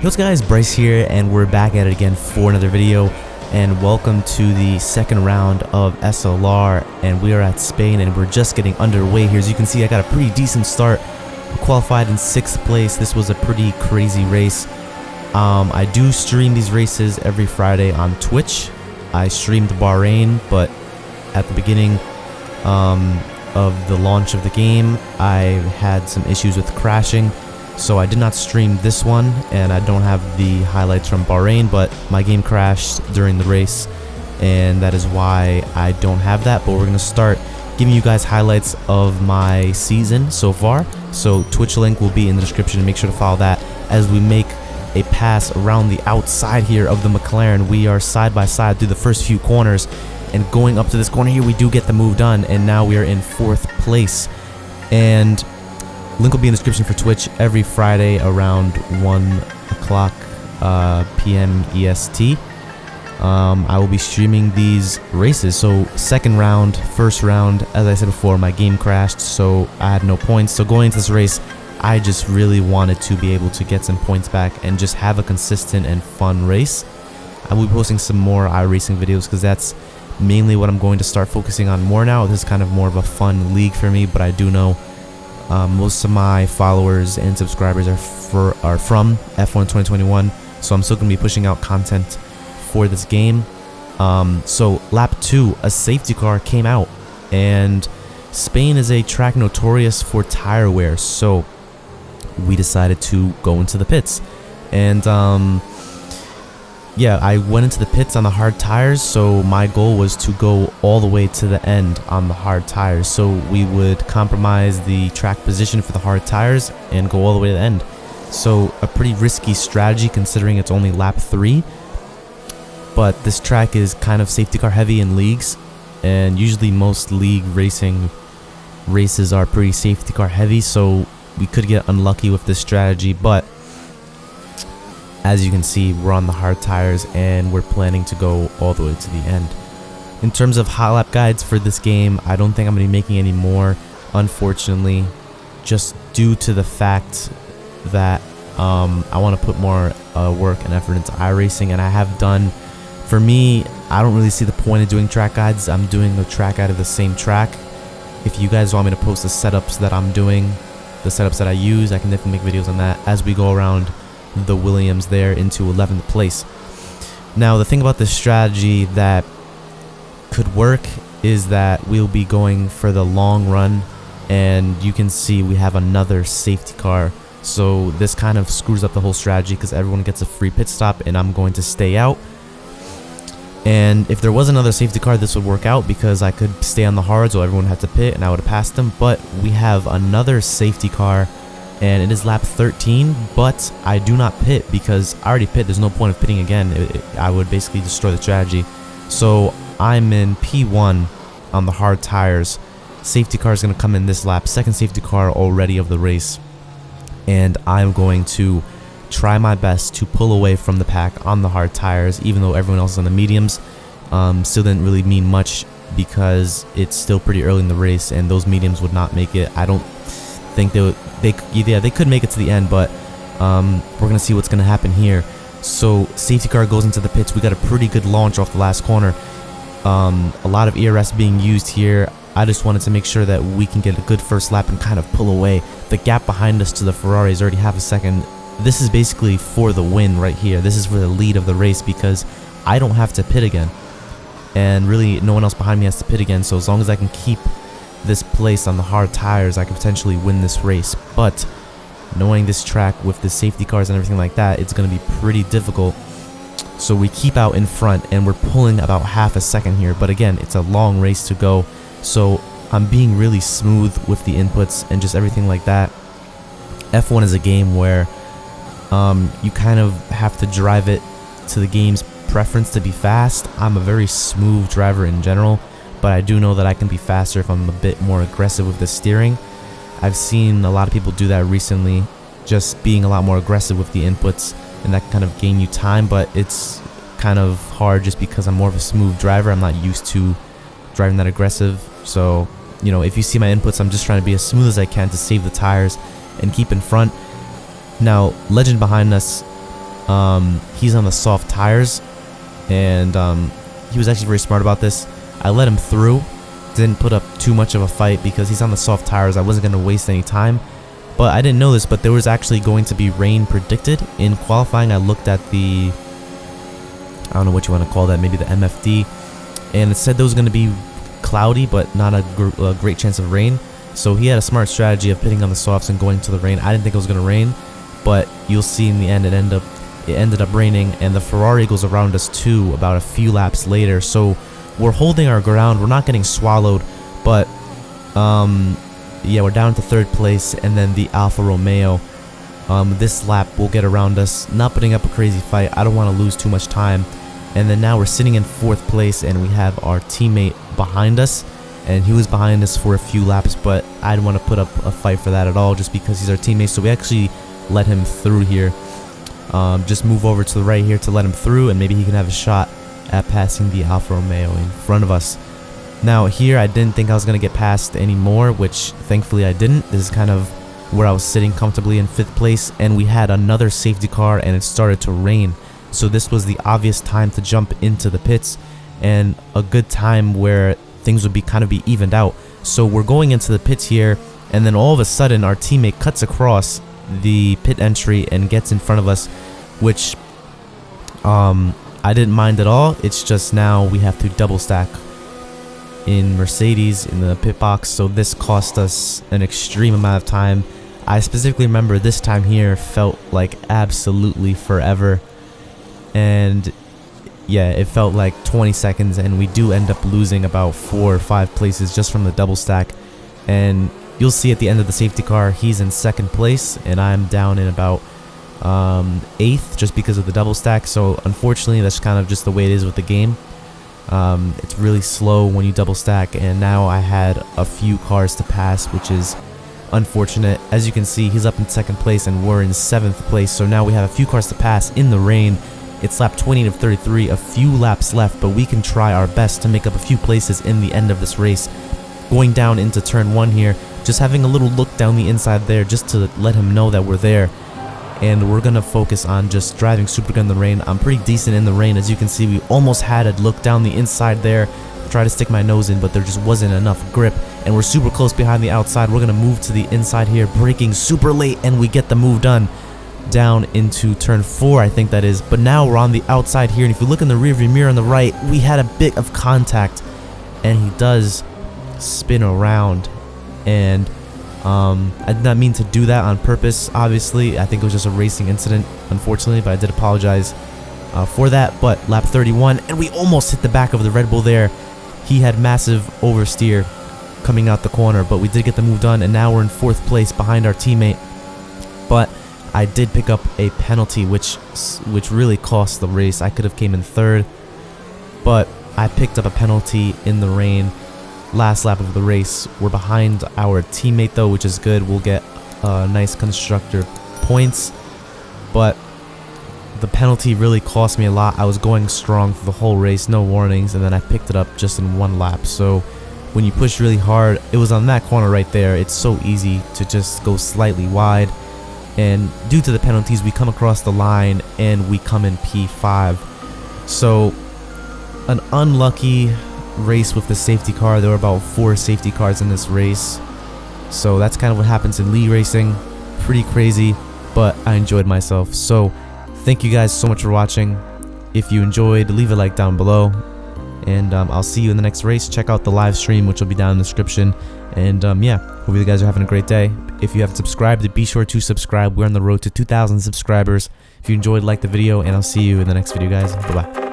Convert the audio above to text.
What's up guys, Bryce here, and we're back at it again for another video, and welcome to the second round of SLR, and we are at Spain, and we're just getting underway here. As you can see, I got a pretty decent start, qualified in 6th place. This was a pretty crazy race. I do stream these races every Friday on Twitch. I streamed Bahrain, but at the beginning of the launch of the game, I had some issues with crashing. So I did not stream this one, and I don't have the highlights from Bahrain, but my game crashed during the race, and that is why I don't have that. But we're going to start giving you guys highlights of my season so far. So Twitch link will be in the description, and make sure to follow that as we make a pass around the outside here of the McLaren. We are side by side through the first few corners, and going up to this corner here, we do get the move done, and now we are in 4th place. And link will be in the description for Twitch every Friday around 1 o'clock p.m. EST. I will be streaming these races. So second round, first round, as I said before, my game crashed, so I had no points. So going into this race, I just really wanted to be able to get some points back and just have a consistent and fun race. I will be posting some more iRacing videos because that's mainly what I'm going to start focusing on more now. This is kind of more of a fun league for me, but I do know most of my followers and subscribers are from F1 2021, so I'm still going to be pushing out content for this game. So lap 2, a safety car came out, and Spain is a track notorious for tire wear, so we decided to go into the pits. And yeah, I went into the pits on the hard tires, so my goal was to go all the way to the end on the hard tires. So we would compromise the track position for the hard tires and go all the way to the end. So a pretty risky strategy considering it's only lap 3. But this track is kind of safety car heavy in leagues, and usually most league racing races are pretty safety car heavy, so we could get unlucky with this strategy. But as you can see, we're on the hard tires and we're planning to go all the way to the end. In terms of hot lap guides for this game, I don't think I'm going to be making any more, unfortunately, just due to the fact that I want to put more work and effort into iRacing, and I have done. For me, I don't really see the point of doing track guides. I'm doing a track guide of the same track. If you guys want me to post the setups that I'm doing, the setups that I use, I can definitely make videos on that as we go around the Williams there into 11th place. Now the thing about this strategy that could work is that we'll be going for the long run, and you can see we have another safety car, so this kind of screws up the whole strategy because everyone gets a free pit stop and I'm going to stay out. And if there was another safety car, this would work out because I could stay on the hard, so everyone had to pit and I would have passed them. But we have another safety car, and it is lap 13, but I do not pit because I already pit. There's no point of pitting again. I would basically destroy the strategy. So I'm in P1 on the hard tires. Safety car is going to come in this lap, second safety car already of the race, and I'm going to try my best to pull away from the pack on the hard tires, even though everyone else is on the mediums. Still didn't really mean much because it's still pretty early in the race, and those mediums would not make it. I don't think they could make it to the end, but we're gonna see what's gonna happen here. So safety car goes into the pits. We got a pretty good launch off the last corner. A lot of ERS being used here. I just wanted to make sure that we can get a good first lap and kind of pull away. The gap behind us to the Ferrari is already half a second. This is basically for the win right here. This is for the lead of the race because I don't have to pit again, and really no one else behind me has to pit again. So as long as I can keep this place on the hard tires, I could potentially win this race. But knowing this track with the safety cars and everything like that, it's going to be pretty difficult. So we keep out in front and we're pulling about half a second here, but again, it's a long race to go, so I'm being really smooth with the inputs and just everything like that. F1 is a game where you kind of have to drive it to the game's preference to be fast. I'm a very smooth driver in general, but I do know that I can be faster if I'm a bit more aggressive with the steering. I've seen a lot of people do that recently, just being a lot more aggressive with the inputs, and that can kind of gain you time, but it's kind of hard just because I'm more of a smooth driver. I'm not used to driving that aggressive. So, you know, if you see my inputs, I'm just trying to be as smooth as I can to save the tires and keep in front. Now, legend behind us He's on the soft tires, and he was actually very smart about this. I let him through, didn't put up too much of a fight because he's on the soft tires. I wasn't going to waste any time, but I didn't know this, but there was actually going to be rain predicted in qualifying. I looked at the, I don't know what you want to call that, maybe the MFD, and it said there was going to be cloudy but not a great chance of rain. So he had a smart strategy of pitting on the softs and going to the rain. I didn't think it was going to rain, but you'll see in the end it ended up raining, and the Ferrari goes around us too about a few laps later. So we're holding our ground, we're not getting swallowed, but yeah, we're down to 3rd place, and then the Alfa Romeo this lap will get around us, not putting up a crazy fight. I don't want to lose too much time. And then now we're sitting in 4th place, and we have our teammate behind us, and he was behind us for a few laps, but I didn't want to put up a fight for that at all just because he's our teammate. So we actually let him through here. Just move over to the right here to let him through, and maybe he can have a shot at passing the Alfa Romeo in front of us. Now here I didn't think I was going to get past anymore, which thankfully I didn't. This is kind of where I was sitting comfortably in 5th place, and we had another safety car, and it started to rain. So this was the obvious time to jump into the pits, and a good time where things would be evened out. So we're going into the pits here, and then all of a sudden our teammate cuts across the pit entry and gets in front of us, which I didn't mind at all. It's just now we have to double stack in Mercedes in the pit box, so this cost us an extreme amount of time. I specifically remember this time here felt like absolutely forever, and yeah, it felt like 20 seconds, and we do end up losing about 4 or 5 places just from the double stack. And you'll see at the end of the safety car, he's in 2nd place, and I'm down in about 8th just because of the double stack. So unfortunately, that's kind of just the way it is with the game. It's really slow when you double stack, and now I had a few cars to pass, which is unfortunate. As you can see, he's up in 2nd place and we're in 7th place, so now we have a few cars to pass in the rain. It's lap 28 of 33, a few laps left, but we can try our best to make up a few places in the end of this race. Going down into turn 1 here, just having a little look down the inside there just to let him know that we're there. And we're going to focus on just driving super good in the rain. I'm pretty decent in the rain. As you can see, we almost had a look down the inside there, try to stick my nose in, but there just wasn't enough grip. And we're super close behind the outside. We're going to move to the inside here, braking super late, and we get the move done down into turn 4, I think that is. But now we're on the outside here, and if you look in the rearview mirror on the right, we had a bit of contact, and he does spin around. And I did not mean to do that on purpose, obviously. I think it was just a racing incident, unfortunately, but I did apologize for that. But lap 31, and we almost hit the back of the Red Bull there. He had massive oversteer coming out the corner, but we did get the move done, and now we're in 4th place behind our teammate. But I did pick up a penalty, which really cost the race. I could have came in 3rd, but I picked up a penalty in the rain. Last lap of the race. We're behind our teammate though, which is good. We'll get nice constructor points, but the penalty really cost me a lot. I was going strong for the whole race, no warnings, and then I picked it up just in 1 lap. So when you push really hard, it was on that corner right there. It's so easy to just go slightly wide, and due to the penalties, we come across the line and we come in P5. So an unlucky race with the safety car. There were about 4 safety cars in this race, so that's kind of what happens in league racing. Pretty crazy, but I enjoyed myself. So thank you guys so much for watching. If you enjoyed, leave a like down below, and I'll see you in the next race. Check out the live stream, which will be down in the description. And yeah, hope you guys are having a great day. If you haven't subscribed, be sure to subscribe. We're on the road to 2,000 subscribers. If you enjoyed, like the video, and I'll see you in the next video, guys. Bye bye.